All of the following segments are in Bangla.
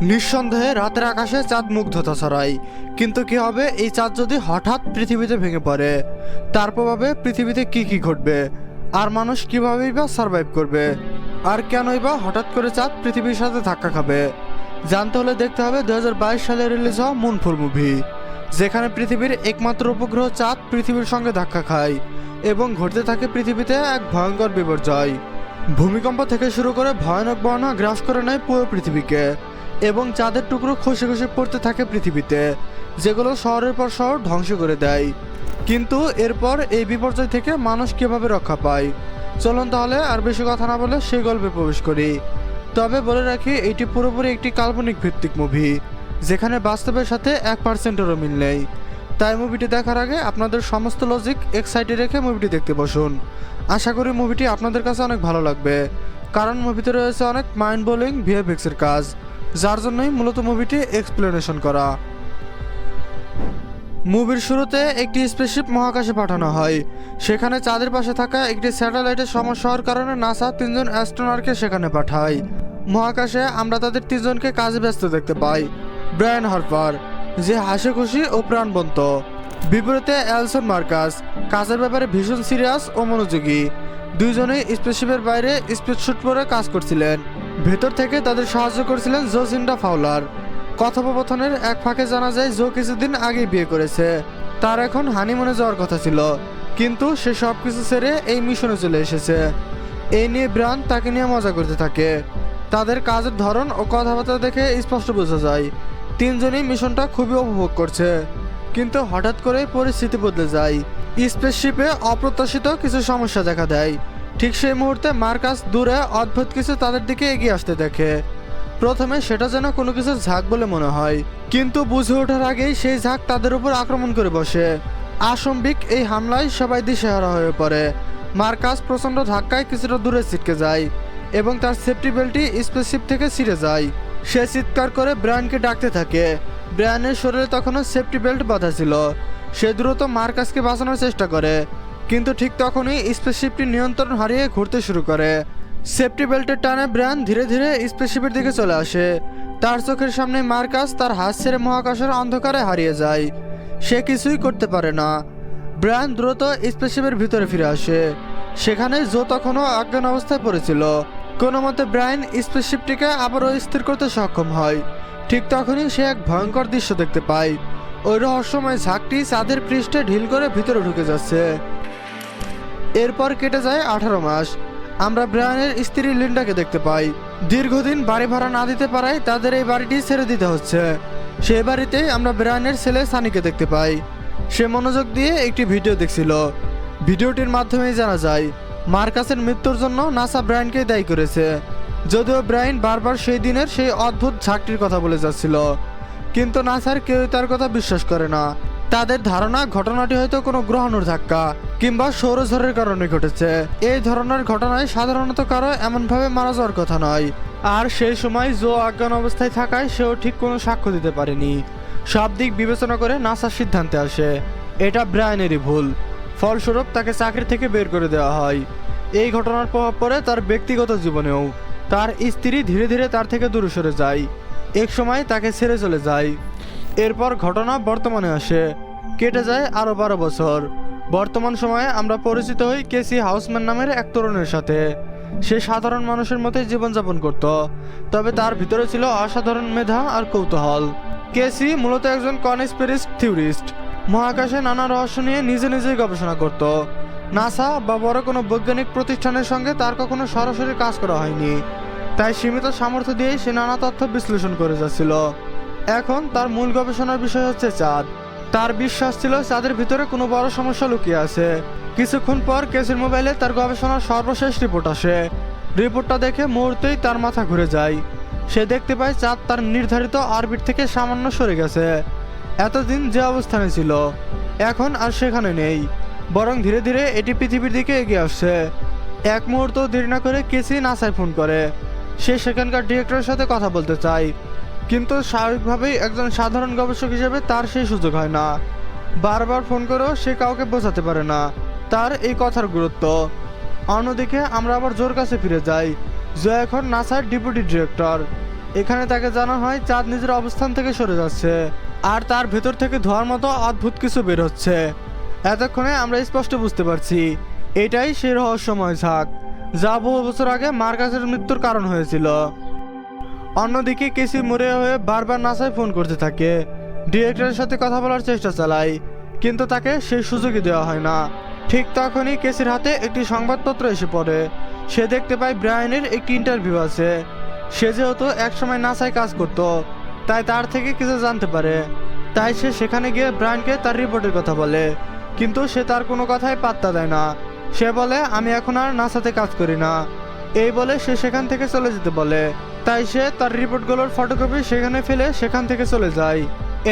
নিঃসন্দেহে রাতের আকাশে চাঁদ মুগ্ধতা ছড়ায়, কিন্তু কি হবে এই চাঁদ যদি হঠাৎ পৃথিবীতে ভেঙে পড়ে? তার প্রভাবে পৃথিবীতে কি কি ঘটবে, আর মানুষ কিভাবেই বা সার্ভাইভ করবে, আর কেনই বা হঠাৎ করে চাঁদ পৃথিবীর সাথে ধাক্কা খাবে? জানতে হলে দেখতে হবে 2022 সালে রিলিজ হওয়া মুনফুল মুভি, যেখানে পৃথিবীর একমাত্র উপগ্রহ চাঁদ পৃথিবীর সঙ্গে ধাক্কা খায় এবং ঘটতে থাকে পৃথিবীতে এক ভয়ঙ্কর বিপর্যয়। ভূমিকম্প থেকে শুরু করে ভয়ানক বন্যা গ্রাস করে নেয় পুরো পৃথিবীকে, এবং চাঁদের টুকরো খসে খসে পড়তে থাকে পৃথিবীতে, যেগুলো শহরের পর শহর ধ্বংস করে দেয়। কিন্তু এরপর এই বিপর্যয় থেকে মানুষ কিভাবে রক্ষা পায়? চলুন তাহলে আর বেশি কথা না বলে সেই গল্পে প্রবেশ করি। তবে বলে রাখি, এটি পুরোপুরি একটি কাল্পনিক ভিত্তিক মুভি, যেখানে বাস্তবের সাথে 1%-এরও মিল নেই। তাই মুভিটি দেখার আগে আপনাদের সমস্ত লজিক এক সাইডে রেখে মুভিটি দেখতে বসুন। আশা করি মুভিটি আপনাদের কাছে অনেক ভালো লাগবে, কারণ মুভিতে রয়েছে অনেক মাইন্ড ব্লোয়িং ভিএফএক্সের কাজ, যার জন্যই মূলত মুভিটি এক্সপ্লেনেশন করা। মুভির শুরুতে একটি স্পেসশিপ মহাকাশে পাঠানো হয়। সেখানে চাঁদের পাশে থাকা একটি স্যাটেলাইটের সমস্যা হওয়ার কারণে নাসা 3জন অ্যাস্ট্রোনটকে সেখানে পাঠায়। মহাকাশে আমরা তাদের 3জনকে কাজে ব্যস্ত দেখতে পাই। ব্রায়ান হার্পার, যে হাসি খুশি ও প্রাণবন্ত; বিপরীতে অ্যালসন মার্কাস, কাজের ব্যাপারে ভীষণ সিরিয়াস ও মনোযোগী। দুইজনেই স্পেসশিপের বাইরে স্পেসস্যুট পরে কাজ করছিলেন। ভেতর থেকে তাদের সাহায্য করছিলেন জোসিন্ডা ফাউলার। কথোপকথনের এক ফাঁকে জানা যায় জো কিছুদিন আগেই বিয়ে করেছে। তার এখন হানিমুনে যাওয়ার কথা ছিল, কিন্তু সে সব কিছু ছেড়ে এই মিশনে চলে এসেছে। এই নিয়ে ব্রায়ান তাকে নিয়ে মজা করতে থাকে। তাদের কাজের ধরন ও কথাবার্তা দেখে স্পষ্ট বোঝা যায় 3জনই মিশনটা খুবই উপভোগ করছে। কিন্তু হঠাৎ করে পরিস্থিতি বদলে যায়। স্পেসশিপে অপ্রত্যাশিত কিছু সমস্যা দেখা দেয়। ঠিক সেই মুহূর্তে মার্কাস দূরে অদ্ভুত কিছু তাদের দিকে এগিয়ে আসতে দেখে। প্রথমে সেটা যেন কোনো কিছুর ঝাঁক বলে মনে হয়, কিন্তু বুঝে ওঠার আগেই সেই ঝাঁক তাদের উপর আক্রমণ করে বসে। আকস্মিক এই হামলায় সবাই দিশেহারা হয়ে পড়ে। মার্কাস প্রচণ্ড ধাক্কায় কিছুটা দূরে ছিটকে যায় এবং তার সেফটি বেল্টটি স্পেসশিপ থেকে ছিঁড়ে যায়। সে চিৎকার করে ব্রায়ানকে ডাকতে থাকে। ব্রায়ানের শরীরে তখনও সেফটি বেল্ট বাঁধা ছিল। সে দ্রুত মার্কাসকে বাঁচানোর চেষ্টা করে, কিন্তু ঠিক তখনই স্পেসশিপটি নিয়ন্ত্রণ হারিয়ে ঘুরতে শুরু করে। সেফটি বেল্টের টানে ব্রায়ান ধীরে ধীরে স্পেসশিপের দিকে চলে আসে। তার চোখের সামনে মার্কাস তার হাত ছেড়ে মহাকাশের অন্ধকারে হারিয়ে যায়। সে কিছুই করতে পারে না। ব্রায়ান দ্রুত স্পেসশিপের ভিতরে ফিরে আসে। সেখানে জো তখনও অজ্ঞান অবস্থায় পড়েছিল। কোনো মতে ব্রায়ান স্পেসশিপটিকে আবারও স্থির করতে সক্ষম হয়। ঠিক তখনই সে এক ভয়ঙ্কর দৃশ্য দেখতে পায়। ওই রহস্যময় ঝাঁকটি চাঁদের পৃষ্ঠে ঢিল করে ভিতরে ঢুকে যাচ্ছে। এরপর কেটে যায় 18 মাস। আমরা ব্রায়ানের স্ত্রী লিন্ডাকে দেখতে পাই। দীর্ঘদিন বাড়ি ভাড়া না দিতে পারায় তাদের এই বাড়িটি ছেড়ে দিতে হচ্ছে। সেই বাড়িতেই আমরা ব্রায়ানের ছেলে সানিকে দেখতে পাই। সে মনোযোগ দিয়ে একটি ভিডিও দেখছিল। ভিডিওটির মাধ্যমেই জানা যায় মার্কাসের মৃত্যুর জন্য নাসা ব্রায়ানকে দায়ী করেছে। যদিও ব্রায়ান বারবার সেই দিনের সেই অদ্ভুত ঝাঁকটির কথা বলে যাচ্ছিল, কিন্তু নাসার কেউই তার কথা বিশ্বাস করে না। তাদের ধারণা ঘটনাটি হয়তো কোনো গ্রহাণুর ধাক্কা কিংবা সৌরঝড়ের কারণে ঘটেছে। এই ধরনের ঘটনায় সাধারণত কারো এমনভাবে মারা যাওয়ার কথা নয়। আর সেই সময় জো অজ্ঞান অবস্থায় থাকায় সেও ঠিক কোনো সাক্ষ্য দিতে পারেনি। সব দিক বিবেচনা করে নাসার সিদ্ধান্তে আসে এটা ব্রায়ানেরই ভুল। ফলস্বরূপ তাকে চাকরি থেকে বের করে দেওয়া হয়। এই ঘটনার প্রভাব পড়ে তার ব্যক্তিগত জীবনেও। তার স্ত্রী ধীরে ধীরে তার থেকে দূরে সরে যায়, এক সময় তাকে ছেড়ে চলে যায়। এরপর ঘটনা বর্তমানে আসে। কেটে যায় আরও 12 বছর। বর্তমান সময়ে আমরা পরিচিত হই কেসি হাউসম্যান নামের এক তরুণের সাথে। সে সাধারণ মানুষের মতোই জীবনযাপন করত, তবে তার ভিতরে ছিল অসাধারণ মেধা আর কৌতূহল। কেসি মূলত একজন কনস্পিরেসি থিওরিস্ট। মহাকাশে নানা রহস্য নিয়ে নিজে নিজেই গবেষণা করত। নাসা বা বড় কোনো বৈজ্ঞানিক প্রতিষ্ঠানের সঙ্গে তার কখনো সরাসরি কাজ করা হয়নি, তাই সীমিত সামর্থ্য দিয়েই সে নানা তথ্য বিশ্লেষণ করে যাচ্ছিল। এখন তার মূল গবেষণার বিষয় হচ্ছে চাঁদ। তার বিশ্বাস ছিল চাঁদের ভিতরে কোনো বড় সমস্যা লুকিয়ে আছে। কিছুক্ষণ পর কেসির মোবাইলে তার গবেষণার সর্বশেষ রিপোর্ট আসে। রিপোর্টটা দেখে মুহূর্তেই তার মাথা ঘুরে যায়। সে দেখতে পায় চাঁদ তার নির্ধারিত অরবিট থেকে সামান্য সরে গেছে। এতদিন যে অবস্থানে ছিল এখন আর সেখানে নেই, বরং ধীরে ধীরে এটি পৃথিবীর দিকে এগিয়ে আসছে। এক মুহূর্ত দেরি না করে কেসি নাসায় ফোন করে। সে সেখানকার ডিরেক্টরের সাথে কথা বলতে চায়, কিন্তু স্বাভাবিকভাবেই একজন সাধারণ গবেষক হিসেবে তার সেই সুযোগ হয় না। বারবার ফোন করেও সে কাউকে বোঝাতে পারে না তার এই কথার গুরুত্ব। অন্যদিকে আমরা আবার জোর কাছে ফিরে যাই। যে এখন নাসার ডেপুটি ডিরেক্টর। এখানে তাকে জানা হয় চাঁদ নিজের অবস্থান থেকে সরে যাচ্ছে আর তার ভেতর থেকে ধোঁয়ার মতো অদ্ভুত কিছু বের হচ্ছে। এতক্ষণে আমরা স্পষ্ট বুঝতে পারছি এটাই সেই রহস্যময় ঝাঁক যা বহু বছর আগে মার্কাসের মৃত্যুর কারণ হয়েছিল। অন্যদিকে কেসি মরে হয়ে বারবার নাসায় ফোন করতে থাকে, ডিরেক্টরের সাথে কথা বলার চেষ্টা চালায়, কিন্তু তাকে সেই সুযোগই দেওয়া হয় না। ঠিক তখনই কেসির হাতে একটি সংবাদপত্র এসে পড়ে। সে দেখতে পায় ব্রায়ানের একটি ইন্টারভিউ আছে। সে যেহেতু একসময় নাসায় কাজ করত, তাই তার থেকে কিছু জানতে পারে। তাই সে সেখানে গিয়ে ব্রায়ানকে তার রিপোর্টের কথা বলে, কিন্তু সে তার কোনো কথাই পাত্তা দেয় না। সে বলে, আমি এখন আর নাসাতে কাজ করি না। এই বলে সে সেখান থেকে চলে যেতে বলে। তাই সে তার রিপোর্টগুলোর ফটোকপি সেখানে ফেলে সেখান থেকে চলে যায়।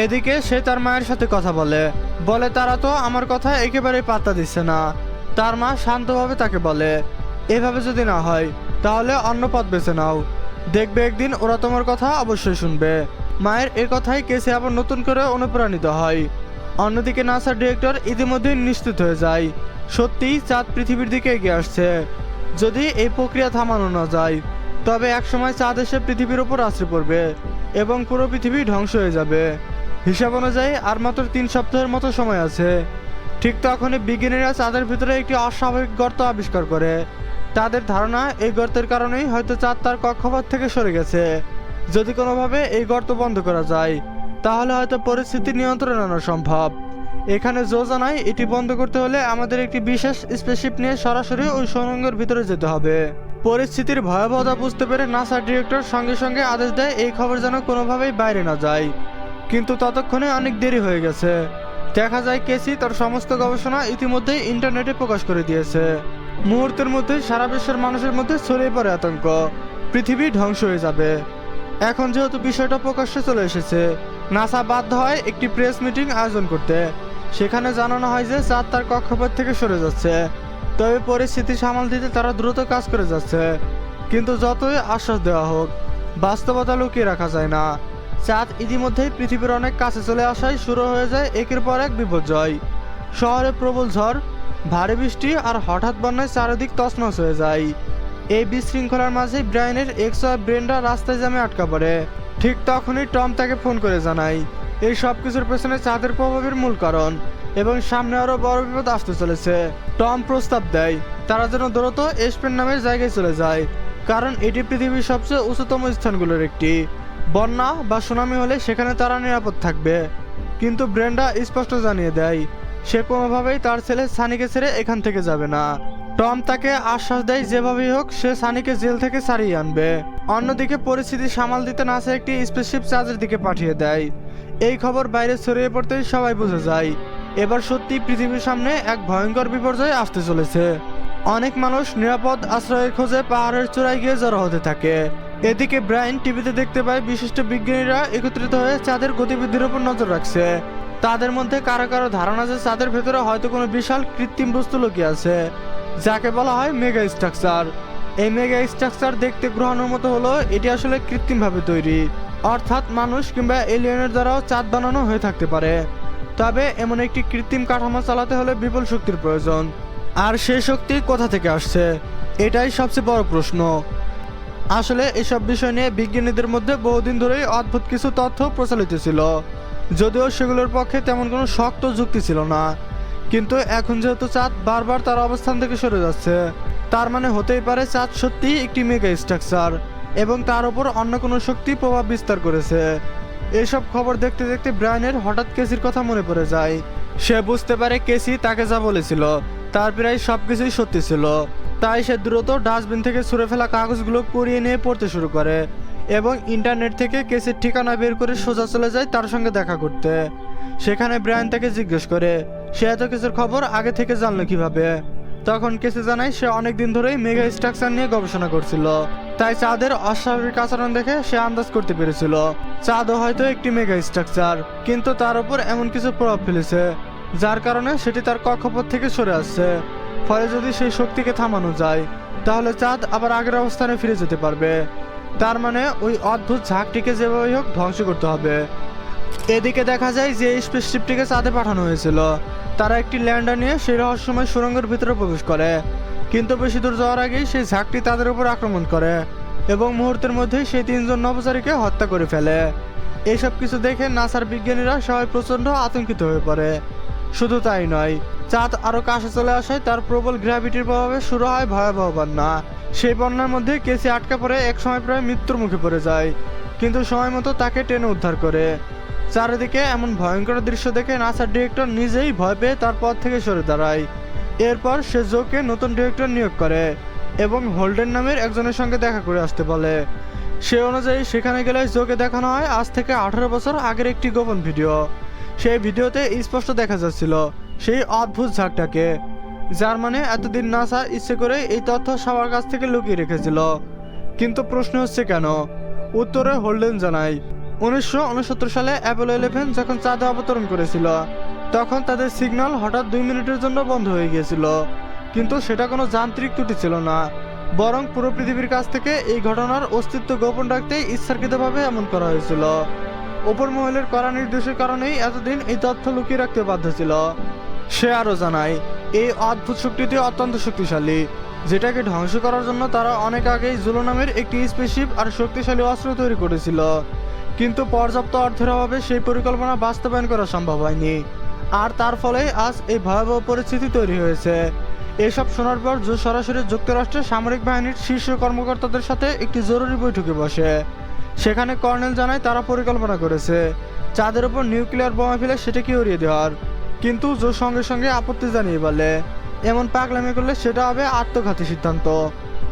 এদিকে সে তার মায়ের সাথে কথা বলে তারা তো আমার কথা একেবারেই পাত্তা দিচ্ছে না। তার মা শান্তভাবে তাকে বলে, এভাবে যদি না হয় তাহলে অন্য পথ বেছে নাও, দেখবে একদিন ওরা তোমার কথা অবশ্যই শুনবে। মায়ের এ কথাই কেসি আবার নতুন করে অনুপ্রাণিত হয়। অন্যদিকে নাসার ডিরেক্টর ইতিমধ্যেই নিশ্চিত হয়ে যায় সত্যিই চাঁদ পৃথিবীর দিকে এগিয়ে আসছে। যদি এই প্রক্রিয়া থামানো না যায় তবে একসময় চাঁদ এসে পৃথিবীর ওপর আছড়ে পড়বে এবং পুরো পৃথিবী ধ্বংস হয়ে যাবে। হিসাব অনুযায়ী আর মাত্র 3 সপ্তাহের মতো সময় আছে। ঠিক তখনই বিজ্ঞানীরা চাঁদের ভিতরে একটি অস্বাভাবিক গর্ত আবিষ্কার করে। তাদের ধারণা এই গর্তের কারণেই হয়তো চাঁদ তার কক্ষপথ থেকে সরে গেছে। যদি কোনোভাবে এই গর্ত বন্ধ করা যায় তাহলে হয়তো পরিস্থিতি নিয়ন্ত্রণে আনা সম্ভব। এখানে জো জানায় এটি বন্ধ করতে হলে আমাদের একটি বিশেষ স্পেসশিপ নিয়ে সরাসরি ওই সুড়ঙ্গের ভিতরে যেতে হবে। পরিস্থিতির ভয়াবহতা বুঝতে পেরে নাসার ডিরেক্টর সঙ্গে সঙ্গে আদেশ দেয় এই খবর যেন কোনোভাবেই বাইরে না যায়। কিন্তু ততক্ষণে অনেক দেরি হয়ে গেছে। দেখা যায় কেসি তার সমস্ত গবেষণা ইতিমধ্যেই ইন্টারনেটে প্রকাশ করে দিয়েছে। মুহূর্তের মধ্যে সারা বিশ্বের মানুষের মধ্যে ছড়িয়ে পড়ে আতঙ্ক, পৃথিবী ধ্বংস হয়ে যাবে। এখন যেহেতু বিষয়টা প্রকাশ্যে চলে এসেছে, নাসা বাধ্য হয় একটি প্রেস মিটিং আয়োজন করতে। সেখানে জানানো হয় যে চাঁদ তার কক্ষপথ থেকে সরে যাচ্ছে, তবে পরিস্থিতি সামাল দিতে তারা দ্রুত কাজ করে যাচ্ছে। কিন্তু যতই আশ্বাস দেওয়া হোক, বাস্তবতা লুকিয়ে রাখা যায় না। চাঁদ ইতিমধ্যেই পৃথিবীর অনেক কাছে চলে আসায় শুরু হয়ে যায় একের পর এক বিপর্যয়। শহরে প্রবল ঝড়, ভারী বৃষ্টি আর হঠাৎ বন্যায় চারিদিক তছনছ হয়ে যায়। এই বিশৃঙ্খলার মাঝে ব্রায়ানের এক্স ওয়াইফ ব্রেন্ডা রাস্তায় জ্যামে আটকা পড়ে। ঠিক তখনই টম তাকে ফোন করে জানায় এই সব কিছুর পেছনে চাঁদের প্রভাবের মূল কারণ এবং সামনে আরো বড় বিপদ আসতে চলেছে। টম প্রস্তাব দেয় তারা যেন দ্রুত এসপেন নামের জায়গায় চলে যায়, কারণ এটি পৃথিবীর সবচেয়ে উঁচুতম স্থানগুলোর একটি। বন্যা বা সুনামি হলে সেখানে তারা নিরাপদ থাকবে। কিন্তু ব্রেন্ডা স্পষ্ট জানিয়ে দেয় সে কোনোভাবেই তার ছেলে সানিকে ছেড়ে এখান থেকে যাবে না। টম তাকে আশ্বাস দেয় যেভাবেই হোক সে সানিকে জেল থেকে ছাড়িয়ে আনবে। অন্যদিকে পরিস্থিতি সামাল দিতে নাসা একটি স্পেসশিপ চাঁদের দিকে পাঠিয়ে দেয়। এই খবর বাইরে ছড়িয়ে পড়তেই সবাই বুঝে যায় এবার সত্যি পৃথিবীর সামনে এক ভয়ঙ্কর বিপর্যয় আসতে চলেছে। অনেক মানুষ নিরাপদ আশ্রয়ের খোঁজে পাহাড়ের চূড়ায় গিয়ে জড়ো হতে থাকে। এদিকে ব্রায়ান টিভিতে দেখতে পায় বিশিষ্ট বিজ্ঞানীরা একত্রিত হয়ে চাঁদের গতিবিধির উপর নজর রাখছে। তাদের মধ্যে কারো কারো ধারণা যে চাঁদের ভেতরে হয়তো কোনো বিশাল কৃত্রিম বস্তু লুকিয়ে আছে, যাকে বলা হয় মেগা স্ট্রাকচার। এই মেগা স্ট্রাকচার দেখতে গ্রহাণুর মতো হলো এটি আসলে কৃত্রিমভাবে তৈরি, অর্থাৎ মানুষ কিংবা এলিয়েনের দ্বারাও চাঁদ বানানো হয়ে থাকতে পারে। তবে এমন একটি কৃত্রিম কাঠামো চালাতে হলে বিপুল শক্তির প্রয়োজন, আর সেই শক্তি কোথা থেকে আসছে এটাই সবচেয়ে বড় প্রশ্ন। আসলে এসব বিষয় নিয়ে বিজ্ঞানীদের মধ্যে বহুদিন ধরেই অদ্ভুত কিছু তথ্য প্রচলিত ছিল, যদিও সেগুলোর পক্ষে তেমন কোনো শক্ত যুক্তি ছিল না। কিন্তু এখন যেহেতু চাঁদ বারবার তার অবস্থান থেকে সরে যাচ্ছে, তার মানে হতেই পারে চাঁদ সত্যিই একটি মেগা স্ট্রাকচার এবং তার উপর অন্য কোনো শক্তি প্রভাব বিস্তার করেছে। এসব খবর দেখতে দেখতে ব্রায়ানের হঠাৎ কেসির কথা মনে পড়ে যায়। সে বুঝতে পারে কেসি তাকে যা বলেছিল তার প্রায় সবকিছুই সত্যি ছিল। তাই সে দ্রুত ডাস্টবিন থেকে ছুঁড়ে ফেলা কাগজগুলো কুড়িয়ে নিয়ে পড়তে শুরু করে এবং ইন্টারনেট থেকে কেসির ঠিকানা বের করে সোজা চলে যায় তার সঙ্গে দেখা করতে। সেখানে ব্রায়ান তাকে জিজ্ঞেস করে সে এত কিছুর খবর আগে থেকে জানলো কিভাবে। তখন কেসি জানায় সে অনেকদিন ধরেই মেগা স্ট্রাকচার নিয়ে গবেষণা করছিল, তাই চাঁদের অস্বাভাবিক আচরণ দেখে সে আন্দাজ করতে পেরেছিল চাঁদও হয়তো একটি মেগা স্ট্রাকচার, কিন্তু তার উপর এমন কিছু প্রভাব ফেলেছে যার কারণে সেটি তার কক্ষপথ থেকে সরে আসছে। ফলে যদি সেই শক্তিকে থামানো যায় তাহলে চাঁদ আবার আগের অবস্থানে ফিরে যেতে পারবে। তার মানে ওই অদ্ভুত ঝাঁকটিকে যেভাবে হোক ধ্বংস করতে হবে। এদিকে দেখা যায় যে স্পেসশিপটিকে চাঁদে পাঠানো হয়েছিল তারা একটি ল্যান্ডার নিয়ে সেই রহস্যময় সুড়ঙ্গের ভিতরে প্রবেশ করে, কিন্তু বেশি দূর যাওয়ার আগেই সেই ঝাঁকটি তাদের উপর আক্রমণ করে। এবং মুহূর্তের মধ্যেই সেই 3জন নভোচারীকে হত্যা করে ফেলে। এইসব কিছু দেখে নাসার বিজ্ঞানীরা সবাই প্রচণ্ড আতঙ্কিত হয়ে পড়ে। শুধু তাই নয়, চাঁদ আরও কাছে চলে আসায় তার প্রবল গ্র্যাভিটির প্রভাবে শুরু হয় ভয়াবহ বন্যা। সেই বন্যার মধ্যে কেসি আটকা পড়ে একসময় প্রায় মৃত্যুর মুখে পড়ে যায়, কিন্তু সময় মতো তাকে টেনে উদ্ধার করে। চারিদিকে এমন ভয়ঙ্কর দৃশ্য দেখে নাসার ডিরেক্টর নিজেই ভয় পেয়ে তার পদ থেকে সরে দাঁড়ায়। এরপর সে জোকে নতুন ডিরেক্টর নিয়োগ করে এবং হোল্ডেন নামের একজনের সঙ্গে দেখা করে আসতে বলে। সে অনুযায়ী সেখানে গেলে জোকে দেখানো হয় আজ থেকে 18 বছর আগের একটি গোপন ভিডিও। সেই ভিডিওতে স্পষ্ট দেখা যাচ্ছিল সেই অদ্ভুত ঝাঁকটাকে, যার মানে এতদিন নাসা ইচ্ছে করে এই তথ্য সবার কাছ থেকে লুকিয়ে রেখেছিল। কিন্তু প্রশ্ন হচ্ছে কেন? উত্তরে হোল্ডেন জানায় 1969 সালে অ্যাপোলো 11 যখন চাঁদে অবতরণ করেছিল, তখন তাদের সিগন্যাল হঠাৎ 2 মিনিটের জন্য বন্ধ হয়ে গিয়েছিল। কিন্তু সেটা কোনো যান্ত্রিক ত্রুটি ছিল না, বরং পুরো পৃথিবীর কাছ থেকে এই ঘটনার অস্তিত্ব গোপন রাখতে ইচ্ছাকৃতভাবে এমন করা হয়েছিল। ওপর মহলের কড়া নির্দেশের কারণেই এতদিন এই তথ্য লুকিয়ে রাখতে বাধ্য ছিল। সে আরও জানায় এই অদ্ভুত শক্তিটি অত্যন্ত শক্তিশালী, যেটাকে ধ্বংস করার জন্য তারা অনেক আগেই জুলো নামের একটি স্পেসশিপ আর শক্তিশালী অস্ত্র তৈরি করেছিল। কিন্তু পর্যাপ্ত অর্থের অভাবে সেই পরিকল্পনা বাস্তবায়ন করা সম্ভব হয়নি, আর তার ফলে আজ এই ভয়াবহ পরিস্থিতি তৈরি হয়েছে। এসব শোনার পর জো সরাসরি যুক্তরাষ্ট্রের সামরিক বাহিনীর শীর্ষ কর্মকর্তাদের সাথে একটি জরুরি বৈঠকে বসে। সেখানে কর্নেল জানায় তারা পরিকল্পনা করেছে চাঁদের উপর নিউক্লিয়ার বোমা ফেলে সেটাকে উড়িয়ে দেওয়ার। কিন্তু জো সঙ্গে সঙ্গে আপত্তি জানিয়ে বলে এমন পাগলামি করলে সেটা হবে আত্মঘাতী সিদ্ধান্ত,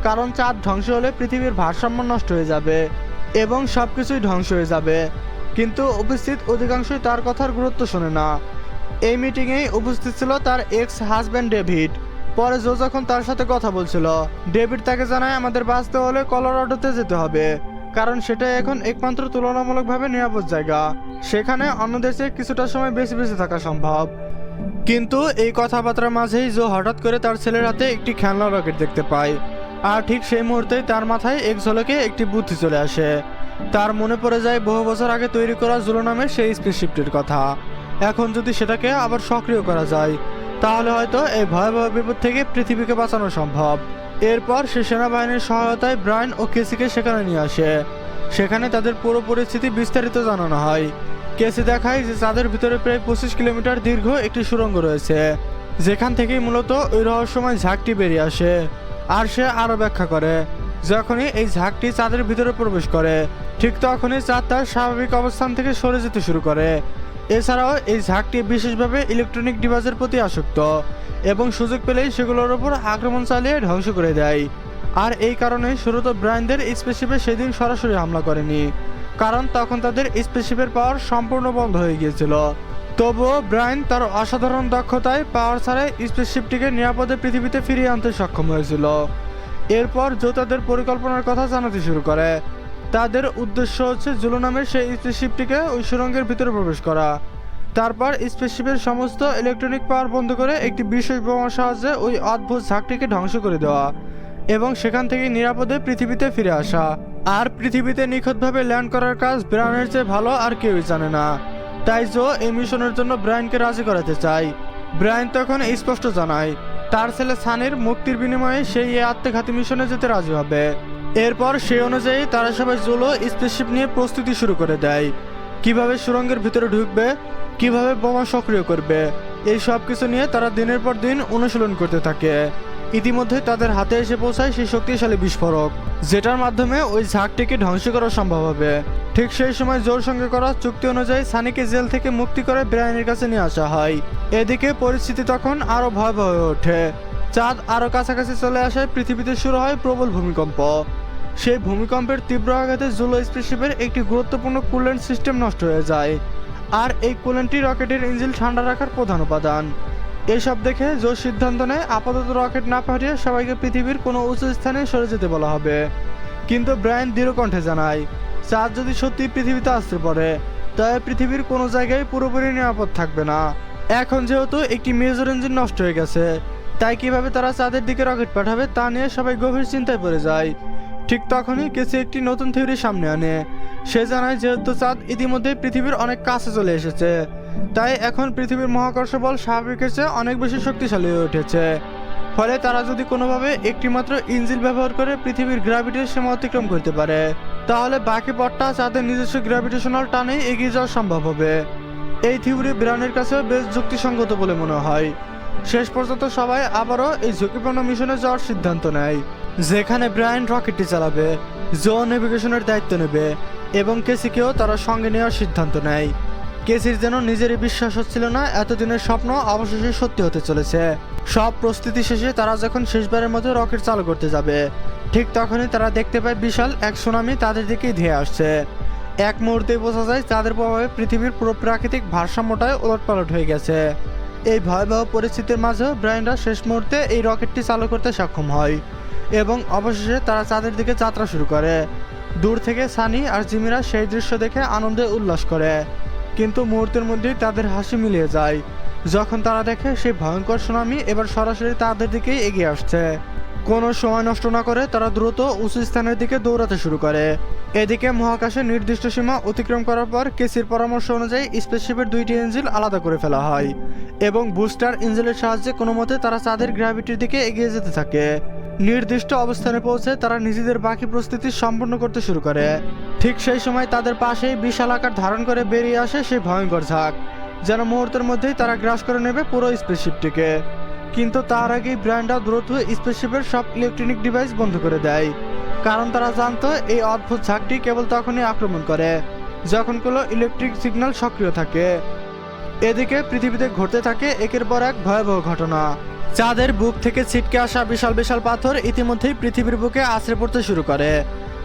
কারণ চাঁদ ধ্বংস হলে পৃথিবীর ভারসাম্য নষ্ট হয়ে যাবে এবং সবকিছুই ধ্বংস হয়ে যাবে। কিন্তু উপস্থিত অধিকাংশই তার কথার গুরুত্ব শোনে না। এই মিটিংয়েই উপস্থিত ছিল তার এক্স হাজব্যান্ড ডেভিড। পরে জো যখন তার সাথে কথা বলছিল, ডেভিড তাকে জানায় আমাদের বাঁচতে হলে কলোরাডোতে যেতে হবে, কারণ সেটাই এখন একমাত্র তুলনামূলকভাবে নিরাপদ জায়গা। সেখানে অন্য দেশে কিছুটা সময় বেশি বেঁচে থাকা সম্ভব। কিন্তু এই কথাবার্তার মাঝেই জো হঠাৎ করে তার ছেলের হাতে একটি খেলনা রকেট দেখতে পায়, আর ঠিক সেই মুহূর্তেই তার মাথায় এক ঝলকে একটি বুদ্ধি চলে আসে। তার মনে পড়ে যায় বহু বছর আগে তৈরি করা জুলো নামের সেই স্পেসশিপটির কথা। এখন যদি সেটাকে আবার সক্রিয় করা যায়, তাহলে হয়তো এই ভয়াবহ বিপদ থেকে পৃথিবীকে বাঁচানো সম্ভব। এরপর সে সেনাবাহিনীর সহায়তায় ব্রায়ান ও কেসিকে সেখানে নিয়ে আসে। সেখানে তাদের পুরো পরিস্থিতি বিস্তারিত জানানো হয়। কেসি দেখায় যে চাঁদের ভিতরে প্রায় 25 কিলোমিটার দীর্ঘ একটি সুড়ঙ্গ রয়েছে, যেখান থেকেই মূলত ওই রহস্যময় ঝাঁকটি বেরিয়ে আসে। আর সে আরও ব্যাখ্যা করে যখনই এই ঝাঁকটি চাঁদের ভিতরে প্রবেশ করে, ঠিক তখনই চাঁদ তার স্বাভাবিক অবস্থান থেকে সরে যেতে শুরু করে। এছাড়াও এই ঝাঁকটি বিশেষভাবে ইলেকট্রনিক ডিভাইসের প্রতি আসক্ত এবং সুযোগ পেলেই সেগুলোর উপর আক্রমণ চালিয়ে ধ্বংস করে দেয়। আর এই কারণে শুরুতে ব্রায়ানদের স্পেসশিপে সেদিন সরাসরি হামলা করেনি, কারণ তখন তাদের স্পেসশিপের পাওয়ার সম্পূর্ণ বন্ধ হয়ে গিয়েছিল। তবুও ব্রায়ান তার অসাধারণ দক্ষতায় পাওয়ার ছাড়াই স্পেসশিপটিকে নিরাপদে পৃথিবীতে ফিরিয়ে আনতে সক্ষম হয়েছিল। এরপর জো তাদের পরিকল্পনার কথা জানাতে শুরু করে। তাদের উদ্দেশ্য হচ্ছে জুলো নামের সেই স্পেসশিপটিকে ওই সুড়ঙ্গের ভিতরে প্রবেশ করা, তারপর স্পেসশিপের সমস্ত ইলেকট্রনিক পাওয়ার বন্ধ করে একটি বিশেষ বোমার সাহায্যে ওই অদ্ভুত ঝাঁকটিকে ধ্বংস করে দেওয়া এবং সেখান থেকে নিরাপদে পৃথিবীতে ফিরে আসা। আর পৃথিবীতে নিখুঁতভাবে ল্যান্ড করার কাজ ব্রায়ানের চেয়ে ভালো আর কেউই জানে না। তাই জো এই মিশনের জন্য ব্রায়ানকে রাজি করাতে চায়। ব্রায়ান তখন স্পষ্ট জানায় তার ছেলে সানির মুক্তির বিনিময়ে সেই আত্মঘাতী মিশনে যেতে রাজি হবে। এরপর সেই অনুযায়ী তারা সবাই জুলো স্পেসশিপ নিয়ে প্রস্তুতি শুরু করে দেয়। কিভাবে সুড়ঙ্গের ভিতরে ঢুকবে, কিভাবে বোমা সক্রিয় করবে, এই সব কিছু নিয়ে তারা দিনের পর দিন অনুশীলন করতে থাকে। ইতিমধ্যে তাদের হাতে এসে পৌঁছায় সেই শক্তিশালী বিস্ফোরক, যেটার মাধ্যমে ওই ঝাঁকটিকে ধ্বংস করা সম্ভব হবে। ঠিক সেই সময় জোর সঙ্গে করা চুক্তি অনুযায়ী সানিকে জেল থেকে মুক্তি করে ব্রায়ানের কাছে নিয়ে আসা হয়। এদিকে পরিস্থিতি তখন আরও ভয়াবহ হয়ে ওঠে। চাঁদ আরও কাছাকাছি চলে আসায় পৃথিবীতে শুরু হয় প্রবল ভূমিকম্প। সেই ভূমিকম্পের তীব্র আঘাতে জুলো স্পেসশিপের একটি গুরুত্বপূর্ণ কুলেন্ট সিস্টেম নষ্ট হয়ে যায়, আর এই কুলেন্টটি রকেটের ইঞ্জিন ঠান্ডা রাখার প্রধান উপাদান। এসব দেখে জো সিদ্ধান্ত নেয় আপাতত রকেট না পাঠিয়ে সবাইকে পৃথিবীর কোনো উঁচু স্থানে সরে যেতে বলা হবে। কিন্তু ব্রায়ান দৃঢ়কণ্ঠে জানায় চাঁদ যদি সত্যি পৃথিবীতে আসতে পারে, তবে পৃথিবীর কোনো জায়গায় পুরোপুরি নিরাপদ থাকবে না। এখন যেহেতু একটি মেজর ইঞ্জিন নষ্ট হয়ে গেছে, তাই কিভাবে তারা চাঁদের দিকে রকেট পাঠাবে তা নিয়ে সবাই গভীর চিন্তায় পড়ে যায়। ঠিক তখনই কেসি একটি নতুন থিওরি সামনে আনে। সে জানায় যেহেতু চাঁদ ইতিমধ্যে পৃথিবীর অনেক কাছে চলে এসেছে, তাই এখন পৃথিবীর মহাকর্ষ বল স্বাভাবিকের চেয়ে অনেক বেশি শক্তিশালী হয়ে উঠেছে। ফলে তারা যদি কোনোভাবে একটিমাত্র ইঞ্জিন ব্যবহার করে পৃথিবীর গ্র্যাভিটির সীমা অতিক্রম করতে পারে, তাহলে বাকি পথটা চাঁদের নিজস্ব গ্র্যাভিটেশনাল টানেই এগিয়ে যাওয়া সম্ভব হবে। এই থিওরি ব্রায়ানের কাছে বেশ যুক্তিসঙ্গত বলে মনে হয়। শেষ পর্যন্ত সবাই আবারও এই ঝুঁকিপূর্ণ মিশনে যাওয়ার সিদ্ধান্ত নেয়, যেখানে ব্রায়ান রকেটটি চালাবে, জো নেভিগেশনের দায়িত্ব নেবে এবং কেসিকেও তারা সঙ্গে নেওয়ার সিদ্ধান্ত নেয়। কেসির যেন নিজেরই বিশ্বাস হচ্ছিল না এতদিনের স্বপ্ন অবশেষে সত্যি হতে চলেছে। সব প্রস্তুতি শেষে তারা যখন শেষবারের মতো রকেট চালু করতে যাবে, ঠিক তখনই তারা দেখতে পায় বিশাল এক সুনামি তাদের দিকেই ধেয়ে আসছে। এক মুহূর্তেই বোঝা যায় তাদের প্রভাবে পৃথিবীর পুরো প্রাকৃতিক ভারসাম্যটাই ওলটপালট হয়ে গেছে। এই ভয়াবহ পরিস্থিতির মাঝেও ব্রায়ানরা শেষ মুহূর্তে এই রকেটটি চালু করতে সক্ষম হয় এবং অবশেষে তারা চাঁদের দিকে যাত্রা শুরু করে। দূর থেকে সানি আর জিমিরা সেই দৃশ্য দেখে আনন্দে উল্লাস করে, কিন্তু মুহূর্তের মধ্যেই তাদের হাসি মিলিয়ে যায় যখন তারা দেখে সেই ভয়ঙ্কর সুনামি এবার সরাসরি তাদের দিকেই এগিয়ে আসছে। কোনো সময় নষ্ট না করে তারা দ্রুত উঁচু স্থানের দিকে দৌড়াতে শুরু করে। এদিকে মহাকাশে নির্দিষ্ট সীমা অতিক্রম করার পর কেসির পরামর্শ অনুযায়ী স্পেসশিপের 2টি ইঞ্জিন আলাদা করে ফেলা হয় এবং বুস্টার ইঞ্জিনের সাহায্যে কোনো মতে তারা চাঁদের গ্র্যাভিটির দিকে এগিয়ে যেতে থাকে। নির্দিষ্ট অবস্থানে পৌঁছে তারা নিজেদের বাকি প্রস্তুতি সম্পূর্ণ করতে শুরু করে। ঠিক সেই সময় তাদের পাশেই বিশাল আকার ধারণ করে বেরিয়ে আসে সেই ভয়ঙ্কর ঝাঁক, যেন মুহূর্তের মধ্যেই তারা গ্রাস করে নেবে পুরো স্পেসশিপটিকে। কিন্তু তার আগেই ব্রায়ানরা দ্রুত স্পেসশিপের সব ইলেকট্রনিক ডিভাইস বন্ধ করে দেয়, কারণ তারা জানতো এই অদ্ভুত ঝাঁকটি কেবল তখনই আক্রমণ করে যখন কোনো ইলেকট্রিক সিগন্যাল সক্রিয় থাকে। এদিকে পৃথিবীতে ঘটতে থাকে একের পর এক ভয়াবহ ঘটনা। চাঁদের বুক থেকে ছিটকে আসা বিশাল বিশাল পাথর ইতিমধ্যেই পৃথিবীর বুকে আছড়ে পড়তে শুরু করে,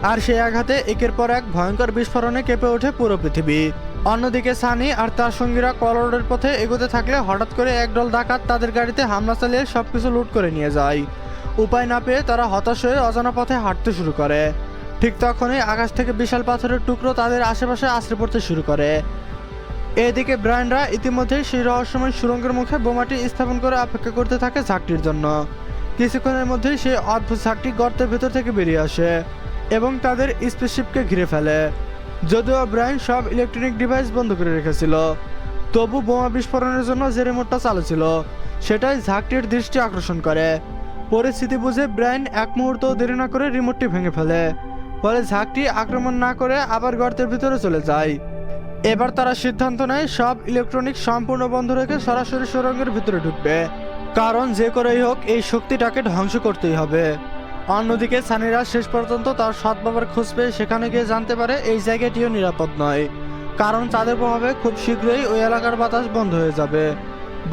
আর সেই আঘাতে একের পর এক ভয়ঙ্কর বিস্ফোরণে কেঁপে ওঠে পুরো পৃথিবী। অন্যদিকে সানি আর তার সঙ্গীরা কলরোডের পথে এগোতে থাকলে হঠাৎ করে একদল ডাকাত তাদের গাড়িতে হামলা চালিয়ে সবকিছু লুট করে নিয়ে যায়। উপায় না পেয়ে তারা হতাশ হয়ে অজানা পথে হাঁটতে শুরু করে। ঠিক তখনই আকাশ থেকে বিশাল পাথরের টুকরো তাদের আশেপাশে আছড়ে পড়তে শুরু করে। এদিকে ব্রায়ানরা ইতিমধ্যেই সেই রহস্যময় সুড়ঙ্গের মুখে বোমাটি স্থাপন করে অপেক্ষা করতে থাকে ঝাঁকটির জন্য। কিছুক্ষণের মধ্যেই সেই অদ্ভুত ঝাঁকটি গর্তের ভেতর থেকে বেরিয়ে আসে এবং তাদের স্পেসশিপকে ঘিরে ফেলে। যদিও ব্রায়ান সব ইলেকট্রনিক ডিভাইস বন্ধ করে রেখেছিল, তবু বোমা বিস্ফোরণের জন্য যে রিমোটটা চালু ছিল সেটাই ঝাঁকটির দৃষ্টি আকর্ষণ করে। পরিস্থিতি বুঝে ব্রায়ান এক মুহূর্তও দেরি না করে রিমোটটি ভেঙে ফেলে, ফলে ঝাঁকটি আক্রমণ না করে আবার গর্তের ভিতরে চলে যায়। এবার তারা সিদ্ধান্ত নেয় সব ইলেকট্রনিক সম্পূর্ণ বন্ধ রেখে সরাসরি সুড়ঙ্গের ভিতরে ঢুকবে, কারণ যে করেই হোক এই শক্তিটাকে ধ্বংস করতেই হবে। অন্যদিকে সানিরা শেষ পর্যন্ত তার সৎ বাবার খোঁজ পেয়ে সেখানে গিয়ে জানতে পারে এই জায়গাটিও নিরাপদ নয়, কারণ তাদের প্রভাবে খুব শীঘ্রই ওই এলাকার বাতাস বন্ধ হয়ে যাবে।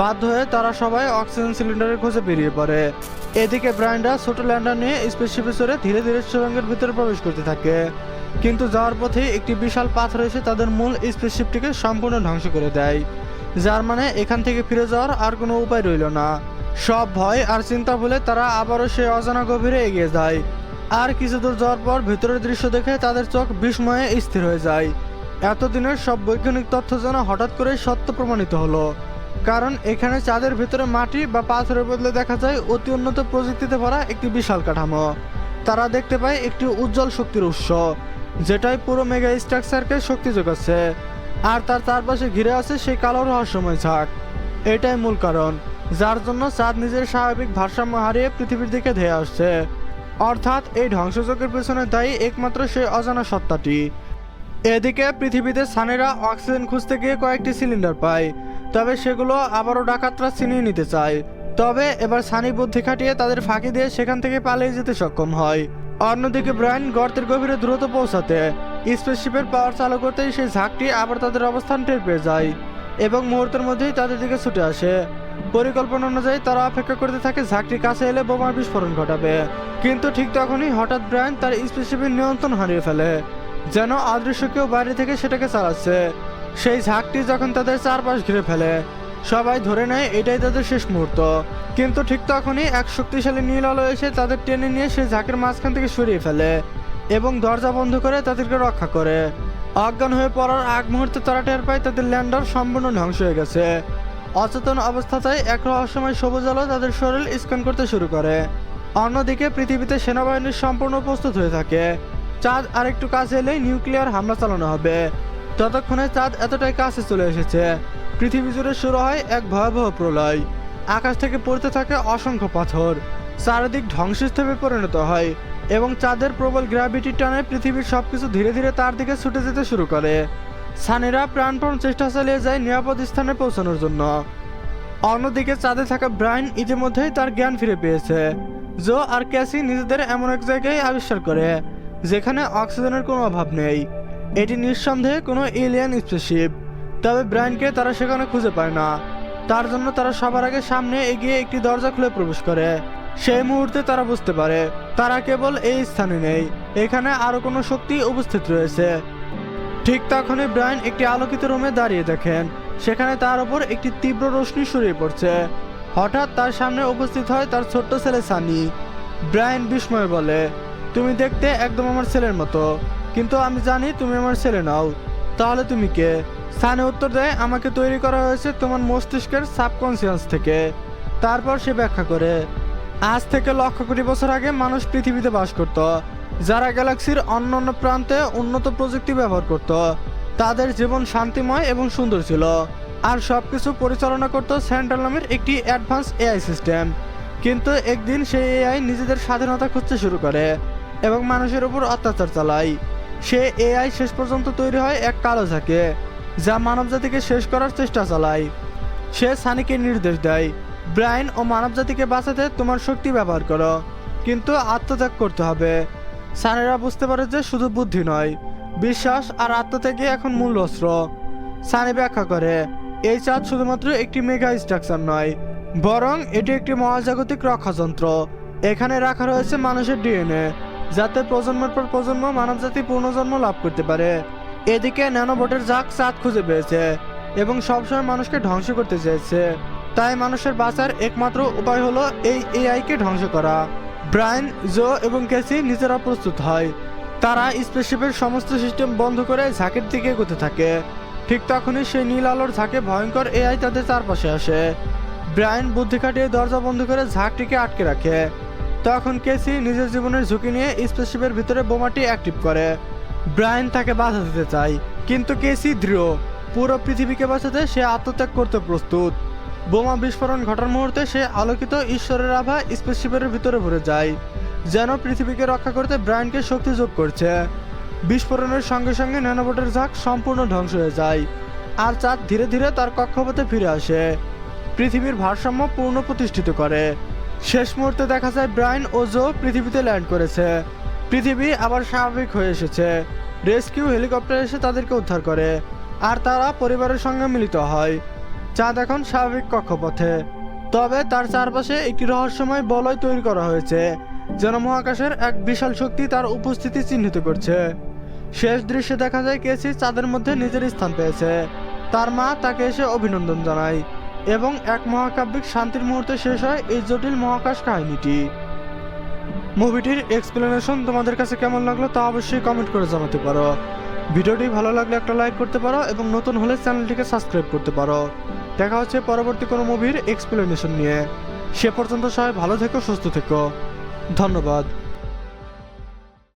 বাধ্য হয়ে তারা সবাই অক্সিজেন সিলিন্ডারের খোঁজে বেরিয়ে পড়ে। এদিকে ব্রায়ানরা ছোট ল্যান্ডার নিয়ে স্পেসশিপে চড়ে ধীরে ধীরে সুড়ঙ্গের ভিতরে প্রবেশ করতে থাকে, কিন্তু যাওয়ার পথে একটি বিশাল পাথর এসে তাদের মূল স্পেসশিপটিকে সম্পূর্ণ ধ্বংস করে দেয়, যার মানে এখান থেকে ফিরে যাওয়ার আর কোনো উপায় রইল না। সব ভয় আর চিন্তা ভুলে তারা আবারও সেই অজানা গভীরে এগিয়ে যায়। আর কিছু দূর যাওয়ার পর ভেতরের দৃশ্য দেখে তাদের চোখ বিস্ময়ে স্থির হয়ে যায়। এতদিনের সব বৈজ্ঞানিক তথ্য যেন হঠাৎ করে সত্য প্রমাণিত হলো, কারণ এখানে চাঁদের ভেতরে মাটি বা পাথরের বদলে দেখা যায় অতি উন্নত প্রযুক্তিতে ভরা একটি বিশাল কাঠামো। তারা দেখতে পায় একটি উজ্জ্বল শক্তির উৎস, যেটাই পুরো মেগা স্ট্রাকচারকে শক্তি যোগাচ্ছে, আর তার চারপাশে ঘিরে আছে সেই কালো রহস্যময় ঝাঁক। এটাই মূল কারণ যার জন্য চাঁদ নিজের স্বাভাবিক ভারসাম্য হারিয়ে পৃথিবীর দিকে ধেয়ে আসছে। অর্থাৎ এই ধ্বংসযজ্ঞের পেছনে দায়ী একমাত্র সেই অজানা সত্তাটি। এদিকে পৃথিবীতে সানিরা অক্সিজেন খুঁজতে গিয়ে কয়েকটি সিলিন্ডার পায়, তবে সেগুলো আবারও ডাকাতরা ছিনিয়ে নিতে চায়। তবে এবার সানি বুদ্ধি খাটিয়ে তাদের ফাঁকি দিয়ে সেখান থেকে পালিয়ে যেতে সক্ষম হয়। অন্যদিকে ব্রায়ান গর্তের গভীরে দ্রুত পৌঁছাতে স্পেসশিপের পাওয়ার চালু করতেই সেই ঝাঁকটি আবার তাদের অবস্থান টের পেয়ে যায় এবং মুহূর্তের মধ্যেই তাদের দিকে ছুটে আসে। পরিকল্পনা অনুযায়ী তারা অপেক্ষা করতে থাকে ঝাঁকটি কাছে এলে বোমার বিস্ফোরণ ঘটাবে, কিন্তু ঠিক তখনই হঠাৎ ব্রায়ান তার স্পেসশিপের নিয়ন্ত্রণ হারিয়ে ফেলে, যেন অদৃশ্য কেউ বাইরে থেকে সেটাকে চালাচ্ছে। সেই ঝাঁকটি যখন তাদের চারপাশ ঘিরে ফেলে সবাই ধরে নেয় এটাই তাদের শেষ মুহূর্ত, কিন্তু ঠিক তখনই এক শক্তিশালী নীল আলো এসে তাদের টেনে নিয়ে সেই ঝাঁকের মাঝখান থেকে সরিয়ে ফেলে এবং দরজা বন্ধ করে তাদেরকে রক্ষা করে। অজ্ঞান হয়ে পড়ার আগ মুহূর্তে তারা টের পায় তাদের ল্যান্ডার সম্পূর্ণ ধ্বংস হয়ে গেছে। অচেতন অবস্থাতেই এক রহস্যময় সবুজ আলো তাদের শরীর স্ক্যান করতে শুরু করে। অন্যদিকে পৃথিবীতে সেনাবাহিনীর সম্পূর্ণ প্রস্তুত হয়ে থাকে। চাঁদ আরেকটু কাছে এলেই নিউক্লিয়ার হামলা চালানো হবে। ততক্ষণে চাঁদ এতটাই কাছে চলে এসেছে, পৃথিবী জুড়ে শুরু হয় এক ভয়াবহ প্রলয়। আকাশ থেকে পড়তে থাকে অসংখ্য পাথর, চারিদিক ধ্বংসস্তূপে পরিণত হয় এবং চাঁদের প্রবল গ্র্যাভিটির টানে পৃথিবীর সবকিছু ধীরে ধীরে তার দিকে ছুটে যেতে শুরু করে। সানিরা প্রাণপণ চেষ্টা চালিয়ে যায় নিরাপদ স্থানে পৌঁছানোর জন্য। অন্যদিকে চাঁদে থাকা ব্রায়ান ইতিমধ্যেই তার জ্ঞান ফিরে পেয়েছে। জো আর ক্যাসি নিজেদের এমন এক জায়গায় আবিষ্কার করে যেখানে অক্সিজেনের কোনো অভাব নেই। এটি নিঃসন্দেহে কোনো এলিয়েন স্পেসশিপ। তবে ব্রায়ানকে তারা সেখানে খুঁজে পায় না। তার জন্য তারা সবার আগে সামনে এগিয়ে একটি দরজা খুলে প্রবেশ করে। সেই মুহূর্তে তারা বুঝতে পারে তারা কেবল এই স্থানে নেই, এখানে আরো কোনো শক্তি উপস্থিত রয়েছে। ঠিক তখনই ব্রায়ান একটি আলোকিত রুমে দাঁড়িয়ে দেখেন সেখানে তার উপর একটি তীব্র রোশনি ছড়িয়ে পড়ছে। হঠাৎ তার সামনে উপস্থিত হয় তার ছোট্ট ছেলে সানি। ব্রায়ান বিস্ময়ে বলে, তুমি দেখতে একদম আমার ছেলের মতো, কিন্তু আমি জানি তুমি আমার ছেলে নাও। তাহলে তুমি কে? সানি উত্তর দেয়, আমাকে তৈরি করা হয়েছে তোমার মস্তিষ্কের সাবকনসিয়াস থেকে। তারপর সে ব্যাখ্যা করে, আজ থেকে লক্ষ কোটি বছর আগে মানুষ পৃথিবীতে বাস করত, যারা গ্যালাক্সির অন্যান্য প্রান্তে উন্নত প্রযুক্তি ব্যবহার করত। তাদের জীবন শান্তিময় এবং সুন্দর ছিল, আর সবকিছু পরিচালনা করত সেন্ট্রাল নামের একটি অ্যাডভান্স এআই সিস্টেম। কিন্তু একদিন সেই এআই নিজেদের স্বাধীনতা খুঁজতে শুরু করে এবং মানুষের উপর অত্যাচার চালায়। সে এআই শেষ পর্যন্ত তৈরি হয় এক কালো ঝাঁকে, যা মানবজাতিকে শেষ করার চেষ্টা চালায়। সে সানিকে নির্দেশ দেয়, ব্রায়ান ও মানবজাতিকে বাঁচাতে তোমার শক্তি ব্যবহার করো, কিন্তু আত্মত্যাগ করতে হবে। সানিরা বুঝতে পারে যে শুধু বুদ্ধি নয়, বিশ্বাস আর আত্মত্যাগই এখন মূল অস্ত্র। সানি ব্যাখ্যা করে, এই চাঁদ শুধুমাত্র একটি মেগা স্ট্রাকচার নয়, বরং এটি একটি মহাজাগতিক রক্ষাযন্ত্র। এখানে রাখা রয়েছে মানুষের ডিএনএ, যাতে প্রজন্মের পর প্রজন্ম মানবজাতি পুনর্জন্ম লাভ করতে পারে। এদিকে ন্যানোবটের জাক চাঁদ খুঁজে পেয়েছে এবং সবসময় মানুষকে ধ্বংস করতে চেয়েছে। তাই মানুষের বাঁচার একমাত্র উপায় হলো এই এআইকে ধ্বংস করা। ব্রায়ান, জো এবং ক্যাসি নিজেরা প্রস্তুত হয়। তারা স্পেসশিপের সমস্ত সিস্টেম বন্ধ করে ঝাঁকের দিকে এগোতে থাকে। ঠিক তখনই সেই নীল আলোর ঝাঁকে ভয়ঙ্কর এআই তাদের চারপাশে আসে। ব্রায়ান বুদ্ধি খাটিয়ে দরজা বন্ধ করে ঝাঁকটিকে আটকে রাখে। তখন ক্যাসি নিজের জীবনের ঝুঁকি নিয়ে স্পেসশিপের ভিতরে বোমাটি অ্যাক্টিভ করে। ব্রায়ান তাকে বাধা দিতে চায়, কিন্তু ক্যাসি দৃঢ়। পুরো পৃথিবীকে বাঁচাতে সে আত্মত্যাগ করতে প্রস্তুত। বোমা বিস্ফোরণ ঘটার মুহূর্তে সে আলোকিত ঈশ্বরের আভা স্পেসশিপের ভিতরে ভরে যায়, যেন পৃথিবীকে রক্ষা করতে ব্রায়ানকে শক্তি যোগ করছে। বিস্ফোরণের সঙ্গে সঙ্গে ন্যানোবটের ঝাঁক সম্পূর্ণ ধ্বংস হয়ে যায়, আর চাঁদ ধীরে ধীরে তার কক্ষপথে ফিরে আসে, পৃথিবীর ভারসাম্য পূর্ণ প্রতিষ্ঠিত করে। শেষ মুহূর্তে দেখা যায় ব্রায়ান ও জো পৃথিবীতে ল্যান্ড করেছে। পৃথিবী আবার স্বাভাবিক হয়ে এসেছে। রেস্কিউ হেলিকপ্টার এসে তাদেরকে উদ্ধার করে, আর তারা পরিবারের সঙ্গে মিলিত হয়। চাঁদ এখন স্বাভাবিক কক্ষপথে, তবে তার চারপাশে একটি রহস্যময় বলয় তৈরি করা হয়েছে, যেন মহাকাশের এক বিশাল শক্তি তার উপস্থিতি চিহ্নিত করছে। শেষ দৃশ্যে দেখা যায় কেসি চাঁদের মধ্যে নিজের স্থান পেয়েছে। তার মা তাকে এসে অভিনন্দন জানায় এবং এক মহাকাব্যিক শান্তির মুহূর্তে শেষ হয় এই জটিল মহাকাশ কাহিনীটি। মুভিটির এক্সপ্লেনেশন তোমাদের কাছে কেমন লাগলো তা অবশ্যই কমেন্ট করে জানাতে পারো। ভিডিওটি ভালো লাগলে একটা লাইক করতে পারো এবং নতুন হলে চ্যানেলটিকে সাবস্ক্রাইব করতে পারো। দেখা হচ্ছে পরবর্তী কোনো মুভির এক্সপ্লেনেশন নিয়ে। সে পর্যন্ত সবাই ভালো থেকো, সুস্থ থেকো। ধন্যবাদ।